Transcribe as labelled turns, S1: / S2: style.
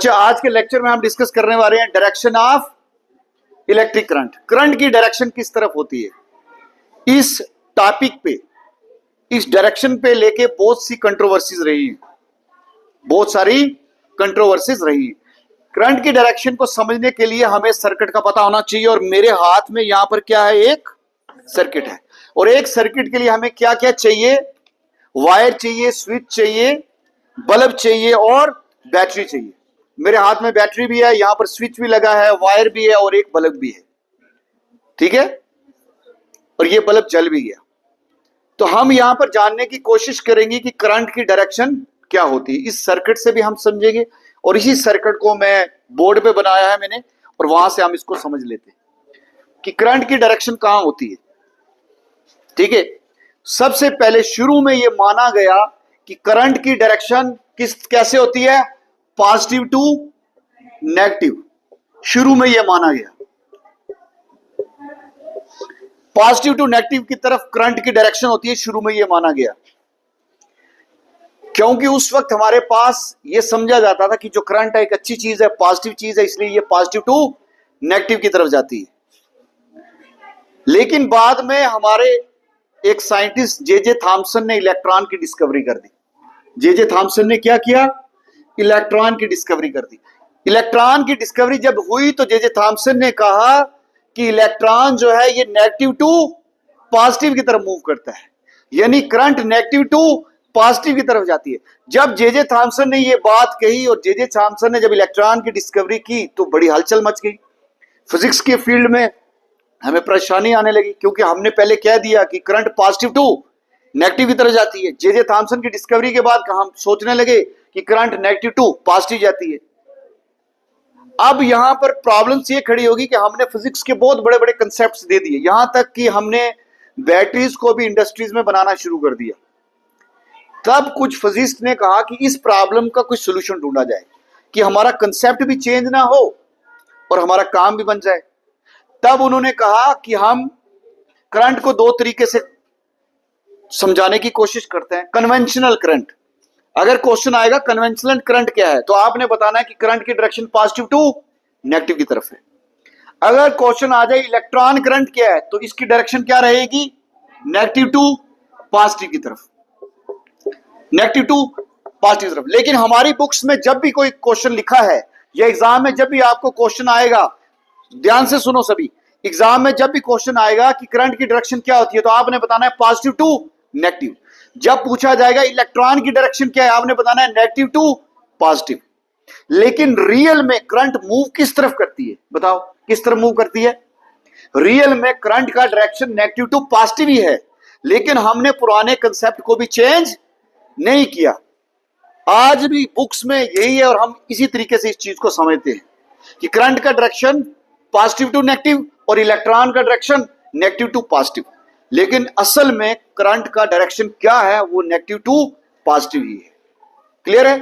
S1: बच्चे आज के लेक्चर में हम डिस्कस करने वाले हैं direction of electric current. Current की डायरेक्शन किस तरफ होती है। इस टॉपिक पे, इस डायरेक्शन पे लेके बहुत सी कंट्रोवर्सीज रही हैं, बहुत सारी कंट्रोवर्सीज रही हैं। करंट की डायरेक्शन को समझने के लिए हमें सर्किट का पता होना चाहिए, और मेरे हाथ में यहां पर क्या है, एक सर्किट है। और एक सर्किट के लिए हमें क्या क्या चाहिए, वायर चाहिए, स्विच चाहिए, बल्ब चाहिए और बैटरी चाहिए। मेरे हाथ में बैटरी भी है, यहां पर स्विच भी लगा है, वायर भी है और एक बल्ब भी है, ठीक है, और ये बल्ब जल भी गया। तो हम यहां पर जानने की कोशिश करेंगे कि करंट की डायरेक्शन क्या होती है। इस सर्किट से भी हम समझेंगे, और इसी सर्किट को मैं बोर्ड पे बनाया है मैंने, और वहां से हम इसको समझ लेते हैं कि करंट की डायरेक्शन कहां होती है। ठीक है, सबसे पहले शुरू में यह माना गया कि करंट की डायरेक्शन कैसे होती है, पॉजिटिव टू नेगेटिव। शुरू में यह माना गया पॉजिटिव टू नेगेटिव की तरफ करंट की डायरेक्शन होती है, शुरू में यह माना गया, क्योंकि उस वक्त हमारे पास यह समझा जाता था कि जो करंट है एक अच्छी चीज है, पॉजिटिव चीज है, इसलिए यह पॉजिटिव टू नेगेटिव की तरफ जाती है। लेकिन बाद में हमारे एक साइंटिस्ट जे थॉमसन ने इलेक्ट्रॉन की डिस्कवरी कर दी। जे थॉमसन ने क्या किया, इलेक्ट्रॉन की डिस्कवरी कर दी। इलेक्ट्रॉन की डिस्कवरी जब हुई तो जे थॉमसन ने कहा कि इलेक्ट्रॉन जो है ये नेगेटिव टू पॉजिटिव की तरफ मूव करता है, यानी करंट नेगेटिव टू पॉजिटिव की तरफ जाती है। जब जे थॉमसन ने ये बात कही और जे थॉमसन ने जब इलेक्ट्रॉन की डिस्कवरी की तो बड़ी हलचल मच गई। फिजिक्स के फील्ड में हमें परेशानी आने लगी, क्योंकि हमने पहले कह दिया कि करंट पॉजिटिव टू नेगेटिव की तरफ जाती है। जे थॉमसन की डिस्कवरी के बाद हम सोचने लगे कि करंट नेगेटिव टू पॉजिटिव जाती है। अब यहां पर प्रॉब्लम्स ये खड़ी होगी कि हमने फिजिक्स के बहुत बड़े बड़े कंसेप्ट्स दे दिए, यहां तक कि हमने बैटरीज को भी इंडस्ट्रीज में बनाना शुरू कर दिया। तब कुछ फिजिस्ट ने कहा कि इस प्रॉब्लम का कुछ सोल्यूशन ढूंढा जाए कि हमारा कंसेप्ट भी चेंज ना हो और हमारा काम भी बन जाए। तब उन्होंने कहा कि हम करंट को दो तरीके से समझाने की कोशिश करते हैं। कन्वेंशनल करंट, अगर क्वेश्चन आएगा कन्वेंशनल करंट क्या है, तो आपने बताना है कि करंट की डायरेक्शन पॉजिटिव टू नेगेटिव की तरफ है। अगर क्वेश्चन आ जाए इलेक्ट्रॉन करंट क्या है, तो इसकी डायरेक्शन क्या रहेगी, नेगेटिव टू पॉजिटिव की तरफ, नेगेटिव टू पॉजिटिव तरफ। लेकिन हमारी बुक्स में जब भी कोई क्वेश्चन लिखा है, या एग्जाम में जब भी आपको क्वेश्चन आएगा, ध्यान से सुनो सभी, एग्जाम में जब भी क्वेश्चन आएगा कि करंट की डायरेक्शन क्या होती है, तो आपने बताना है पॉजिटिव टू नेगेटिव। जब पूछा जाएगा इलेक्ट्रॉन की डायरेक्शन क्या है, आपने बताना है नेगेटिव टू पॉजिटिव। लेकिन रियल में करंट मूव किस तरफ करती है, बताओ किस तरफ मूव करती है। रियल में करंट का डायरेक्शन नेगेटिव टू पॉजिटिव ही है, लेकिन हमने पुराने कंसेप्ट को भी चेंज नहीं किया। आज भी बुक्स में यही है, और हम इसी तरीके से इस चीज को समझते हैं कि करंट का डायरेक्शन पॉजिटिव टू नेगेटिव और इलेक्ट्रॉन का डायरेक्शन नेगेटिव टू पॉजिटिव। लेकिन असल में करंट का डायरेक्शन क्या है, वो नेगेटिव टू पॉजिटिव ही है। क्लियर है।